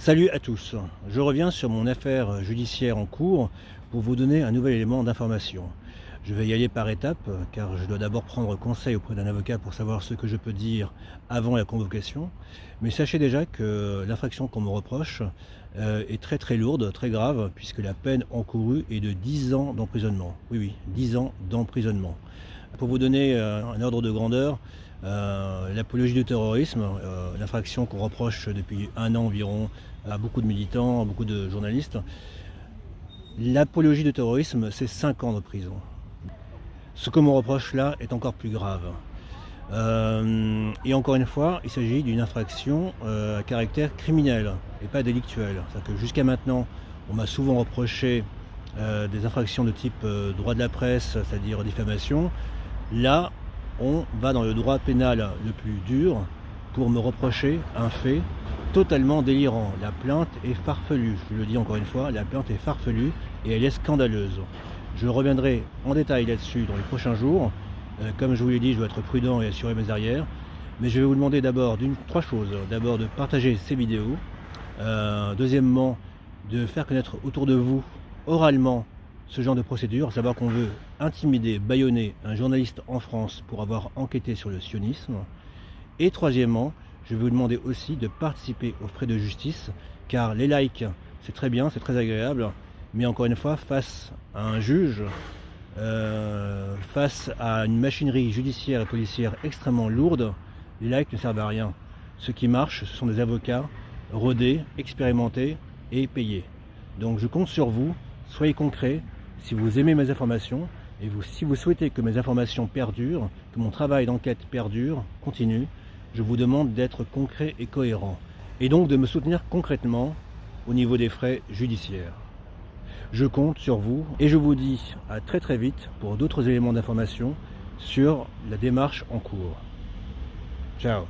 Salut à tous, je reviens sur mon affaire judiciaire en cours pour vous donner un nouvel élément d'information. Je vais y aller par étapes car je dois d'abord prendre conseil auprès d'un avocat pour savoir ce que je peux dire avant la convocation. Mais sachez déjà que l'infraction qu'on me reproche est très lourde, très grave, puisque la peine encourue est de 10 ans d'emprisonnement. Oui, oui, 10 ans d'emprisonnement. Pour vous donner un ordre de grandeur, l'apologie du terrorisme, l'infraction qu'on reproche depuis un an environ à beaucoup de militants, à beaucoup de journalistes, l'apologie du terrorisme, c'est 5 ans de prison. Ce que m'on reproche là est encore plus grave. Et encore une fois, il s'agit d'une infraction à caractère criminel et pas délictuel. C'est-à-dire que jusqu'à maintenant, on m'a souvent reproché des infractions de type droit de la presse, c'est-à-dire diffamation. Là, on va dans le droit pénal le plus dur pour me reprocher un fait totalement délirant. La plainte est farfelue, je le dis encore une fois, la plainte est farfelue et elle est scandaleuse. Je reviendrai en détail là-dessus dans les prochains jours. Comme je vous l'ai dit, je dois être prudent et assurer mes arrières. Mais je vais vous demander d'abord trois choses. D'abord de partager ces vidéos. Deuxièmement, de faire connaître autour de vous, oralement, ce genre de procédure, à savoir qu'on veut intimider, bâillonner un journaliste en France pour avoir enquêté sur le sionisme. Et troisièmement, je vais vous demander aussi de participer aux frais de justice, car les likes, c'est très bien, c'est très agréable, mais encore une fois, face à un juge, face à une machinerie judiciaire et policière extrêmement lourde, les likes ne servent à rien. Ce qui marche, ce sont des avocats rodés, expérimentés et payés. Donc je compte sur vous, soyez concrets. Si vous aimez mes informations et si vous souhaitez que mes informations perdurent, que mon travail d'enquête perdure, continue, je vous demande d'être concret et cohérent. Et donc de me soutenir concrètement au niveau des frais judiciaires. Je compte sur vous et je vous dis à très vite pour d'autres éléments d'information sur la démarche en cours. Ciao.